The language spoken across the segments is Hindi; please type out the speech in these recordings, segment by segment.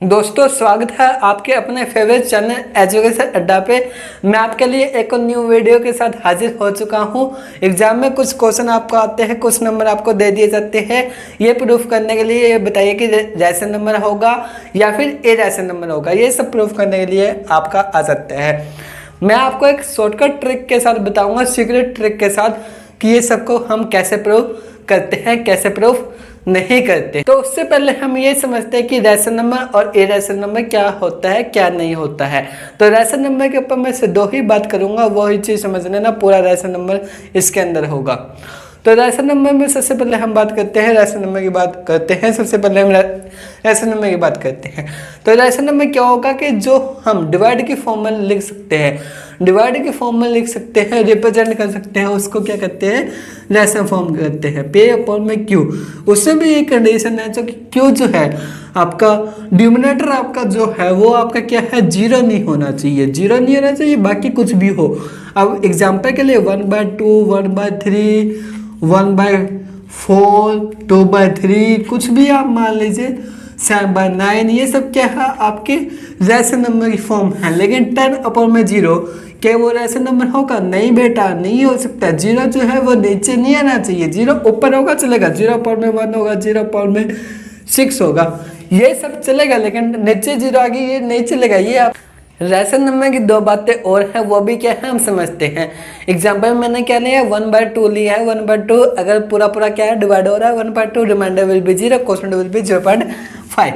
दोस्तों स्वागत है आपके अपने फेवरेट चैनल एजुकेशन अड्डा पे। मैं आपके लिए एक न्यू वीडियो के साथ हाजिर हो चुका हूं। एग्जाम में कुछ क्वेश्चन आपको आते हैं, कुछ नंबर आपको दे दिए जाते हैं। ये प्रूफ करने के लिए ये बताइए कि रैशन नंबर होगा या फिर ए रैशन नंबर होगा। ये सब प्रूफ करने के लिए आपका आ सकता है। मैं आपको एक शॉर्टकट ट्रिक के साथ बताऊँगा, सीक्रेट ट्रिक के साथ, कि ये सबको हम कैसे प्रूफ करते हैं, कैसे प्रूफ नहीं करते। तो उससे पहले हम ये समझते हैं कि रैशन नंबर और ए रैशन नंबर क्या होता है, क्या नहीं होता है। तो रैशन नंबर के ऊपर मैं से दो ही बात करूंगा, वही चीज़ समझ लेना, पूरा रैशन नंबर इसके अंदर होगा। तो रैशन नंबर में सबसे पहले हम बात करते हैं, रैशन नंबर की बात करते हैं। सबसे पहले हम रैशन नंबर की बात करते हैं। तो रैशन नंबर क्या होगा कि जो हम डिवाइड की फॉर्म में लिख सकते हैं, डिवाइड की फॉर्म में लिख सकते हैं, रिप्रेजेंट कर सकते हैं, उसको क्या करते हैं, रैशन फॉर्म करते हैं, पे अपॉन में क्यू। उसमें भी एक कंडीशन है, जो कि क्यू जो है आपका डिनोमिनेटर आपका जो है वो आपका क्या है, जीरो नहीं होना चाहिए, जीरो नहीं होना चाहिए, बाकी कुछ भी हो। अब एग्जाम्पल के लिए 1/2, 1/3, 1/4, 2/3, कुछ भी आप मान लीजिए, 7/9, ये सब क्या है आपके रैशन नंबर की फॉर्म है। लेकिन 10 अपॉन में 0 क्या वो रैशन नंबर होगा? नहीं बेटा, नहीं हो सकता। 0 जो है वो नीचे नहीं आना चाहिए, 0 ऊपर होगा चलेगा, 0 अपॉन में 1 होगा, 0 अपॉन में 6 होगा, ये सब चलेगा, लेकिन नीचे 0 आ गई ये नहीं चलेगा। ये आप रैशन नंबर की दो बातें और हैं, वो भी क्या है हम समझते हैं। एग्जाम्पल में मैंने क्या लिया है, 1/2 लिया है। 1/2 अगर पूरा पूरा क्या है, डिवाइड हो रहा है, 1/2 reminder will be 0, quotient will be 0.5।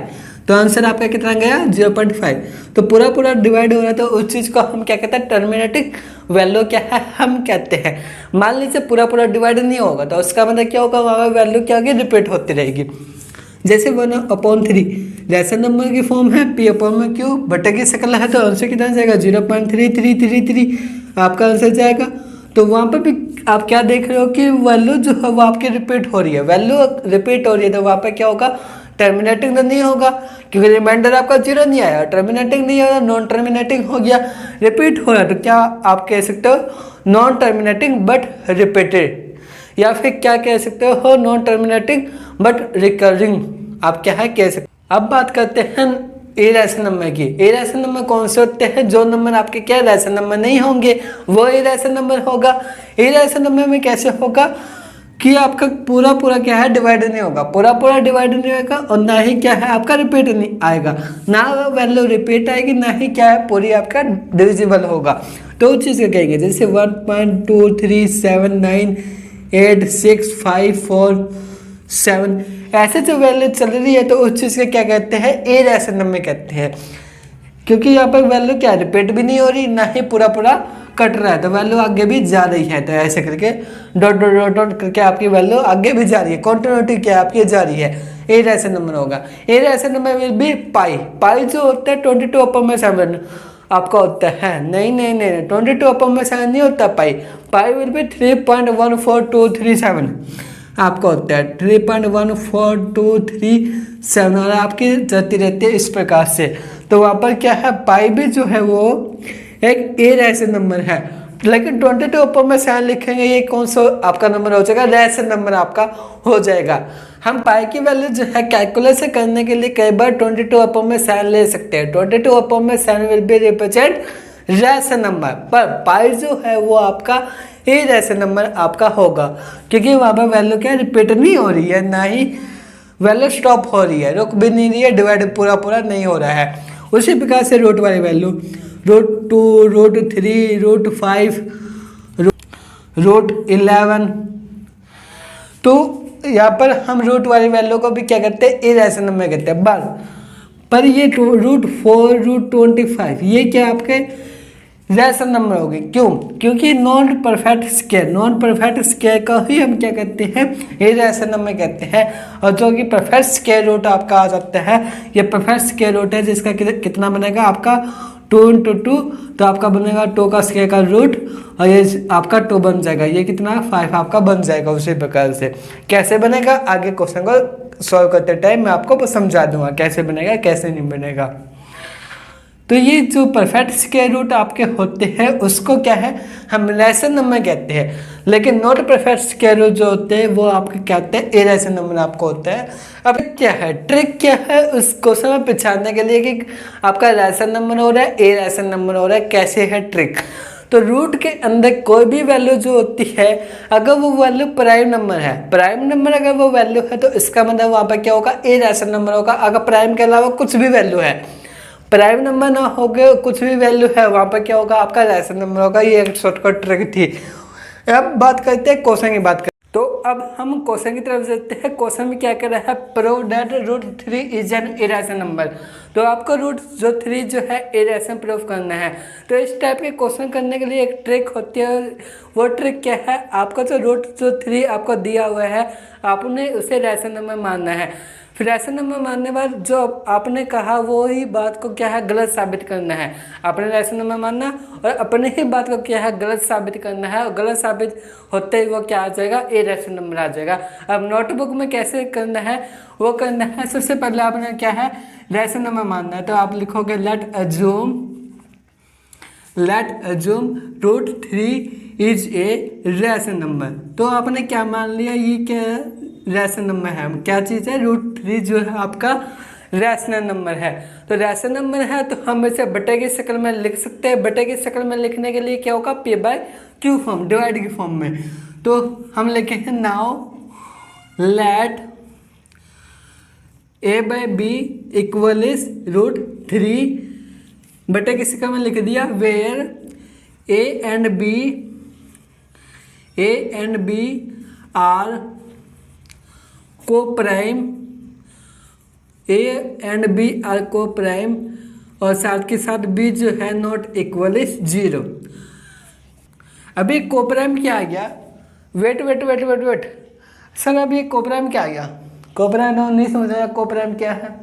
तो आंसर आपका कितना गया, 0.5। तो पूरा पूरा डिवाइड हो रहा है, तो उस चीज़ को हम क्या कहते हैं, टर्मिनेटिंग वैल्यू क्या है हम कहते हैं। मान लीजिए पूरा पूरा डिवाइड नहीं होगा, तो उसका मतलब क्या होगा, वहाँ वैल्यू क्या होगी, रिपीट होती रहेगी। जैसे 1/3 रैशन नंबर की फॉर्म है, पी अपॉन में क्यू, बटे की शक्ल है, तो आंसर कितना जाएगा, 0.3333 आपका आंसर जाएगा। तो वहाँ पर भी आप क्या देख रहे हो कि वैल्यू जो है वो आपकी रिपीट हो रही है, वैल्यू रिपीट हो रही है, तो वहाँ पर क्या होगा, टर्मिनेटिंग तो नहीं होगा, क्योंकि रिमाइंडर आपका 0 नहीं आया, टर्मिनेटिंग नहीं होगा, नॉन टर्मिनेटिंग हो गया, रिपीट हो रहा है, तो क्या आप कह सकते हो, नॉन टर्मिनेटिंग बट रिपीटेड, या फिर क्या कह सकते हो, नॉन टर्मिनेटिंग बट रिकरिंग, आप क्या है कह सकते। अब बात करते हैं ए रैशन नंबर की। ए रैशन नंबर कौन से होते हैं, जो नंबर आपके क्या रैशन नंबर नहीं होंगे वो ए रैशन नंबर होगा। ए रैशन नंबर में कैसे होगा कि आपका पूरा पूरा क्या है, डिवाइड नहीं होगा, पूरा पूरा डिवाइड नहीं होगा, और ना ही क्या है आपका रिपीट नहीं आएगा, ना वैल्यू रिपीट आएगी, ना ही क्या है पूरी आपका डिविजिबल होगा। तो उस चीज़ का कहेंगे, जैसे 1.237986547 ऐसे जो वैल्यू चल रही है, तो उस चीज़ का क्या कहते हैं, ए रैशन नंबर कहते हैं। क्योंकि यहाँ पर वैल्यू क्या रिपीट भी नहीं हो रही, ना ही पूरा पूरा कट रहा है, तो वैल्यू आगे भी जा रही है। तो ऐसे करके डॉट डॉट डॉट डॉट करके आपकी वैल्यू आगे भी जा रही है, कॉन्टिन्यूटी क्या आपकी जा रही है, ए रैशन नंबर होगा। ए रैशन नंबर विल बी पाई। पाई जो होता है 22/7 आपका होता है, नहीं नहीं नहीं, 22/7 नहीं होता पाई। पाई विल बी 3.14237 आपका होता है, 3.14237, और आपकी जाती रहती है इस प्रकार से। तो वहाँ पर क्या है, पाई भी जो है वो एक ए रैशन नंबर है, लेकिन 22/7 लिखेंगे, ये कौन सा आपका नंबर हो जाएगा, रैशन नंबर आपका हो जाएगा। हम पाई की वैल्यू जो है कैलकुलेशन करने के लिए कई बार 22/7 ले सकते हैं। 22/7 विल बी रिप्रेजेंट रैशन नंबर, पर पाई जो है वो आपका ए रैशन नंबर आपका होगा, क्योंकि वहाँ पर वैल्यू क्या रिपीट नहीं हो रही है, ना ही वैल्यू स्टॉप हो रही है, रुक भी नहीं रही है, डिवाइड पूरा पूरा नहीं हो रहा है। उसी प्रकार से रूट वाली वैल्यू, √2, √3, √5, √11, तो यहाँ पर हम रूट वाली वैल्यू को भी क्या करते हैं, ए रैशन नंबर कहते हैं। पर ये √4, √25 ये क्या आपके रैशन नंबर होगी। क्यों? क्योंकि non perfect square, non perfect square का ही हम क्या कहते हैं, ए रैशन नंबर कहते हैं। और जो कि परफेक्ट स्क्वायर रूट आपका आ सकता है, ये परफेक्ट स्क्वायर रूट है, जिसका कितना बनेगा आपका 2 × 2, तो आपका बनेगा 2 का स्क्वायर का रूट, और ये आपका 2 बन जाएगा, ये कितना 5 आपका बन जाएगा। उसी प्रकार से कैसे बनेगा, आगे क्वेश्चन को सॉल्व करते टाइम मैं आपको समझा दूंगा कैसे बनेगा कैसे नहीं बनेगा। तो ये जो परफेक्ट स्क्वायर रूट आपके होते हैं उसको क्या है, हम रैशनल नंबर कहते हैं। लेकिन नॉट परफेक्ट स्क्वायर रूट जो होते हैं वो आपके क्या होते हैं, इरेशनल नंबर आपको होता है। अब क्या है ट्रिक, क्या है उस क्वेश्चन में पहचानने के लिए कि आपका रैशनल नंबर हो रहा है, इरेशनल नंबर हो रहा है, कैसे है ट्रिक। तो रूट के अंदर कोई भी वैल्यू जो होती है, अगर वो वैल्यू प्राइम नंबर है, प्राइम नंबर अगर वो वैल्यू है तो इसका मतलब वहाँ पर क्या होगा, इरेशनल नंबर होगा। अगर प्राइम के अलावा कुछ भी वैल्यू है, प्राइम नंबर ना हो गए कुछ भी वैल्यू है, वहाँ पर क्या होगा, आपका रैशनल नंबर होगा। ये एक शॉर्टकट ट्रिक थी। अब बात करते हैं क्वेश्चन की बात करते हैं। तो अब हम क्वेश्चन की तरफ चलते हैं। क्वेश्चन में क्या कर रहा है, prove that root 3 is an irrational number. तो आपको रूट जो 3 जो है इरेशनल प्रूफ करना है। तो इस टाइप के क्वेश्चन करने के लिए एक ट्रिक होती है। वो ट्रिक क्या है, आपका जो रूट जो 3 आपको दिया हुआ है, आपने उसे रैशनल नंबर मानना है। फिर रैशनल नंबर मानने बाद जो आपने कहा वो ही बात को क्या है, गलत साबित करना है। आपने रैशनल नंबर मानना और अपने ही बात को क्या है, गलत साबित करना है। और गलत साबित होते ही वो क्या आ जाएगा, इरेशनल नंबर आ जाएगा। अब नोटबुक में कैसे करना है, वो करना है, सबसे पहले आपने क्या है, रैशनल नंबर मानना है। तो आप लिखोगे let assume root 3 is a rational number. तो आपने क्या मान लिया, ये क्या रैशनल नंबर है, क्या चीज़ है, रूट 3 जो है आपका रैशनल नंबर है। तो रैशनल नंबर है तो हम इसे बटे की शक्ल में लिख सकते हैं। बटे की शक्ल में लिखने के लिए क्या होगा, p/q फॉर्म, डिवाइड की फॉर्म में। तो हम लिखेंगे now let a/b equal is root 3, बटे की शक्ल में लिख दिया, where a and b are coprime, A and B are coprime, और साथ के साथ बी जो है नॉट इक्वल इज 0। अभी को प्राइम क्या आ गया, वेट सर, अभी को प्राइम क्या आ गया, को प्राइम नहीं समझाया को प्राइम क्या है।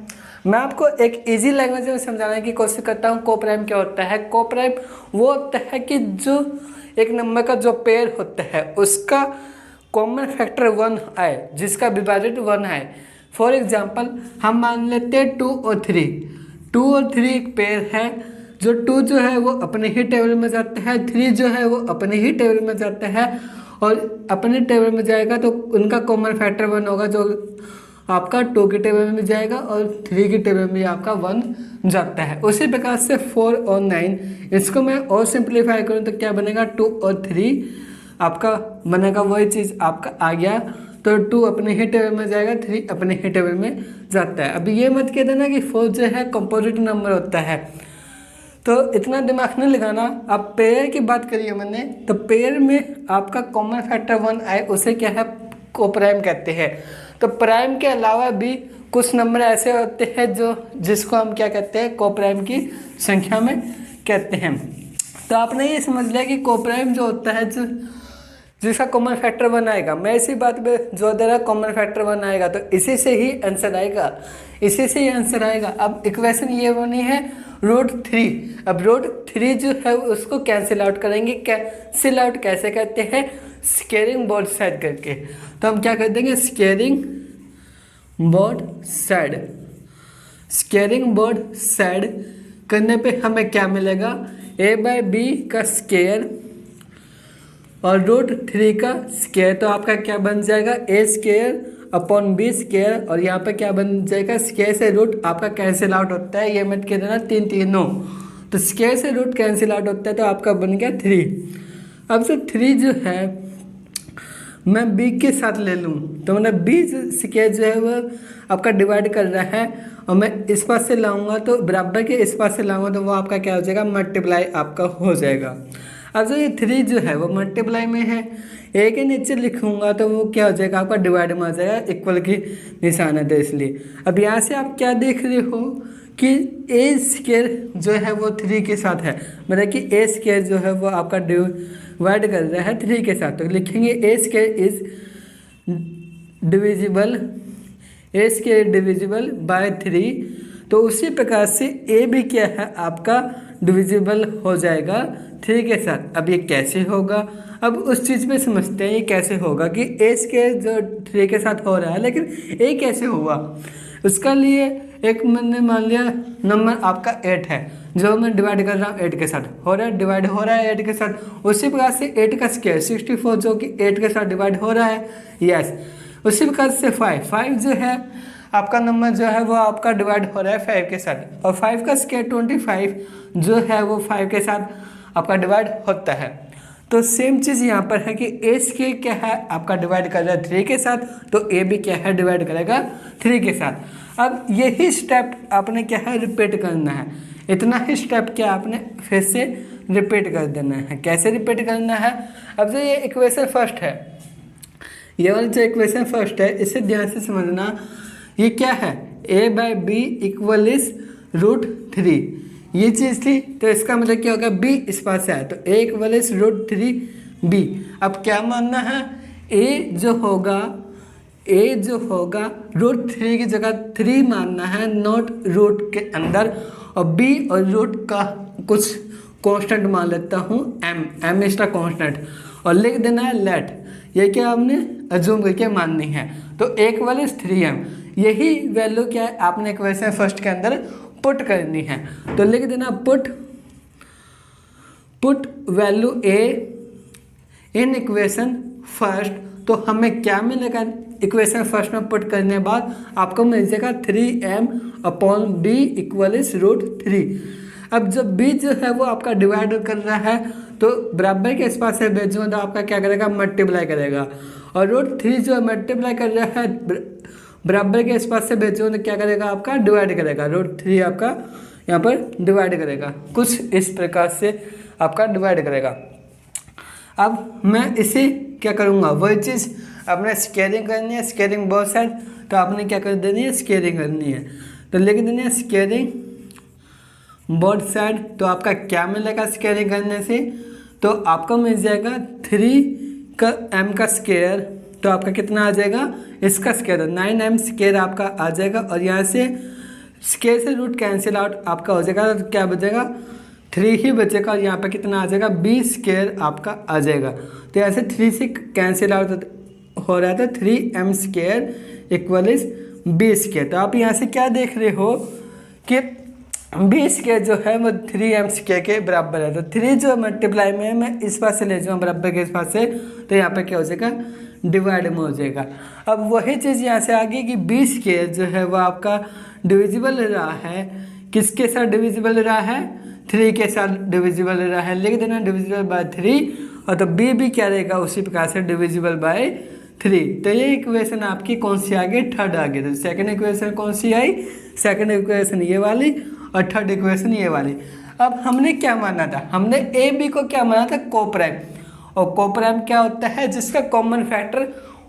मैं आपको एक इजी लैंग्वेज में समझाने की कोशिश करता हूँ। को प्राइम क्या होता है, को प्राइम वो होता है कि जो एक नंबर का जो पेयर होता है उसका कॉमन फैक्टर 1 आए, जिसका विभाजित 1 आए। फॉर एग्जाम्पल हम मान लेते हैं 2 और 3। 2 और 3 एक पेयर है, जो 2 जो है वो अपने ही टेबल में जाता है, 3 जो है वो अपने ही टेबल में जाता है, और अपने टेबल में जाएगा तो उनका कॉमन फैक्टर 1 होगा, जो आपका 2 के टेबल में जाएगा और 3 के टेबल में आपका 1 जाता है। उसी प्रकार से 4 और 9, इसको मैं और सिंप्लीफाई करूँ तो क्या बनेगा, 2 और 3 आपका बनेगा वही चीज़ आपका आ गया। तो 2 अपने ही टेबल में जाएगा, 3 अपने ही टेबल में जाता है। अभी ये मत कह देना कि 4 जो है कंपोजिट नंबर होता है, तो इतना दिमाग नहीं लगाना। अब पेयर की बात करिए मैंने, तो पेयर में आपका कॉमन फैक्टर 1 आए उसे क्या है, को प्राइम कहते हैं। तो प्राइम के अलावा भी कुछ नंबर ऐसे होते हैं जिसको हम क्या कहते हैं, को प्राइम की संख्या में कहते हैं। तो आपने ये समझ लिया कि को प्राइम जो होता है जिसका कॉमन फैक्टर 1 आएगा। मैं इसी बात पे जोर दे रहा, कॉमन फैक्टर 1 आएगा तो इसी से ही आंसर आएगा, इसी से ही आंसर आएगा। अब इक्वेशन ये बनी है रूट 3। अब रूट 3 जो है उसको कैंसिल आउट करेंगे। कैंसिल आउट कैसे करते हैं, स्क्वायरिंग बोथ साइड करके। तो हम क्या कर देंगे, स्क्वायरिंग बोथ साइड करने पे हमें क्या मिलेगा, a/b का स्क्वायर और रूट 3 का स्क्वायर। तो आपका क्या बन जाएगा, a² / b², और यहाँ पे क्या बन जाएगा, स्क्वायर से रूट आपका कैंसिल आउट होता है, ये मत कह देना 3 3 9। तो स्क्वायर से रूट कैंसिल आउट होता है तो आपका बन गया 3। अब जो 3 जो है मैं b के साथ ले लूँ तो मतलब b स्क्वायर जो है वो आपका डिवाइड कर रहा है, और मैं इस पास से लाऊंगा तो बराबर के इस पास से लाऊंगा तो वो आपका क्या हो जाएगा, मल्टीप्लाई आपका हो जाएगा। अब जो ये 3 जो है वो मल्टीप्लाई में है, ए के नीचे लिखूंगा तो वो क्या हो जाएगा, आपका डिवाइड में आ जाएगा, इक्वल की निशान है तो इसलिए। अब यहाँ से आप क्या देख रहे हो कि ए स्क्वायर जो है वो 3 के साथ है, मतलब कि ए स्क्वायर जो है वो आपका डिवाइड कर रहा है 3 के साथ। तो लिखेंगे ए स्क्वायर इज डिविजिबल बाय 3। तो उसी प्रकार से ए भी क्या है आपका डिविजिबल हो जाएगा 3 के साथ। अब ये कैसे होगा, अब उस चीज़ पे समझते हैं ये कैसे होगा कि ए स्क्वायर जो 3 के साथ हो रहा है, लेकिन ए कैसे हुआ। उसका लिए एक मैंने मान लिया नंबर आपका 8 है, जो मैं डिवाइड कर रहा हूँ 8 के साथ, हो रहा है डिवाइड हो रहा है 8 के साथ। उसी प्रकार से 8 का स्क्वायर 64 जो कि 8 के साथ डिवाइड हो रहा है, यस। उसी प्रकार से 5 जो है आपका नंबर जो है वो आपका डिवाइड हो रहा है 5 के साथ, और 5 का स्क्वायर 25 जो है वो 5 के साथ आपका डिवाइड होता है। तो सेम चीज़ यहाँ पर है कि ए स्क्वायर क्या है आपका डिवाइड कर रहा है 3 के साथ, तो ए भी क्या है डिवाइड करेगा 3 के साथ। अब यही स्टेप आपने क्या है रिपीट करना है, इतना ही स्टेप क्या आपने फिर से रिपीट कर देना है। कैसे रिपीट करना है, अब जो ये इक्वेशन फर्स्ट है, ये वाली जो इक्वेशन फर्स्ट है इसे ध्यान से समझना। ये क्या है, a by b equal is √3, ये चीज़ थी। तो इसका मतलब क्या होगा, b इस पास से आया तो a इक्वल इज √3b। अब क्या मानना है, a जो होगा √3 की जगह 3 मानना है, नॉट रूट के अंदर, और b और रूट का कुछ कांस्टेंट मान लेता हूँ m इसका कांस्टेंट, और लिख देना है लेट, ये क्या आपने अज्यूम करके माननी है। तो a इक्वल इज 3m, यही वैल्यू क्या है आपने इक्वेशन फर्स्ट के अंदर पुट करनी है। तो लिख देना put value a in equation first. तो हमें क्या मिलेगा, इक्वेशन फर्स्ट में पुट करने के बाद आपको मिल जाएगा 3m/b इक्वल इज √3। अब जब b जो है वो आपका डिवाइड कर रहा है तो बराबर के इस पास से बेचूंगा तो आपका क्या करेगा, मल्टीप्लाई करेगा, और √3 जो मल्टीप्लाई कर रहा है बराबर के इस पास से बेचूंगा तो क्या करेगा, आपका डिवाइड करेगा, √3 आपका यहाँ पर डिवाइड करेगा, कुछ इस प्रकार से आपका डिवाइड करेगा। अब मैं इसे क्या करूँगा, वही चीज़ आपने स्केलिंग करनी है, स्केलिंग बोथ साइड, तो आपने क्या कर देनी है, स्केलिंग करनी है। तो लिख देनी है स्केलिंग बोथ साइड। तो आपका क्या मिलेगा स्केलिंग करने से, तो आपको मिल जाएगा 3 का m का स्क्वायर, तो आपका कितना आ जाएगा, इसका स्क्वायर 9m स्क्वायर आपका आ जाएगा, और यहाँ से स्क्वायर से रूट कैंसिल आउट आपका हो जाएगा, तो क्या बचेगा 3 ही बचेगा, और यहाँ पे कितना आ जाएगा b स्क्वायर आपका आ जाएगा। तो यहाँ से 3 से कैंसिल आउट हो रहा था, 3m square equal is b square. तो आप यहाँ से क्या देख रहे हो कि b स्क्वायर जो है वो 3m स्क्वायर के बराबर है। तो 3 जो मल्टीप्लाई में मैं इस पास से ले जाऊँ बराबर के इस पास से, तो यहाँ पे क्या हो जाएगा, डिवाइड में हो जाएगा। अब वही चीज़ यहाँ से आगे कि b स्क्वायर जो है वो आपका डिविजिबल रहा है, किसके साथ डिविजिबल रहा है, 3 के साथ डिविजिबल रहा है, लिख देना डिविजिबल बाय 3, और तो b भी क्या रहेगा उसी प्रकार से डिविजिबल बाय 3। तो ये इक्वेशन आपकी कौन सी आ गई, थर्ड आ गई। तो सेकंड इक्वेशन कौन सी आई, सेकंड इक्वेशन ये वाली, और थर्ड इक्वेशन ये वाली। अब हमने क्या माना था, हमने ए बी को क्या माना था, कोप्राइम, और कोप्राइम क्या होता है, जिसका कॉमन फैक्टर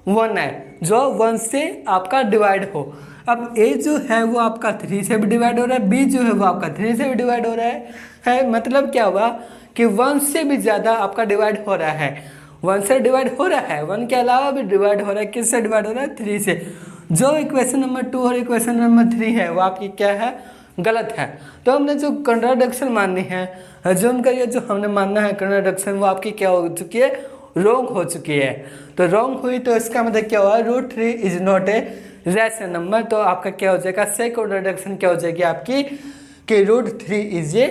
1 है, जो 1 से आपका डिवाइड हो। अब ए जो है वो आपका 3 से भी डिवाइड हो रहा है, बी जो है वो आपका 3 से भी डिवाइड हो रहा है, मतलब क्या हुआ कि 1 से भी ज़्यादा आपका डिवाइड हो रहा है, 1 से डिवाइड हो रहा है, 1 के अलावा भी डिवाइड हो रहा है, किससे डिवाइड हो रहा है, 3 से। जो इक्वेशन नंबर 2 और इक्वेशन नंबर 3 है वो आपकी क्या है, गलत है। तो हमने जो कंट्राडिक्शन माननी है, अज्यूम करिए जो हमने मानना है कंट्राडिक्शन, वो आपकी क्या हो चुकी है, रॉन्ग हो चुकी है। तो रॉन्ग हुई तो इसका मतलब क्या हुआ, √3 is not a rational number. तो आपका क्या हो जाएगा, सेकंड कंट्राडिक्शन क्या हो जाएगी आपकी, कि √3 इज ए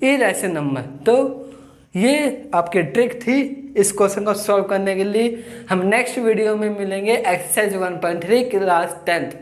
इरैशनल नंबर। तो ये आपकी ट्रिक थी इस क्वेश्चन को सॉल्व करने के लिए। हम नेक्स्ट वीडियो में मिलेंगे एक्सरसाइज 1.3 क्लास 10th।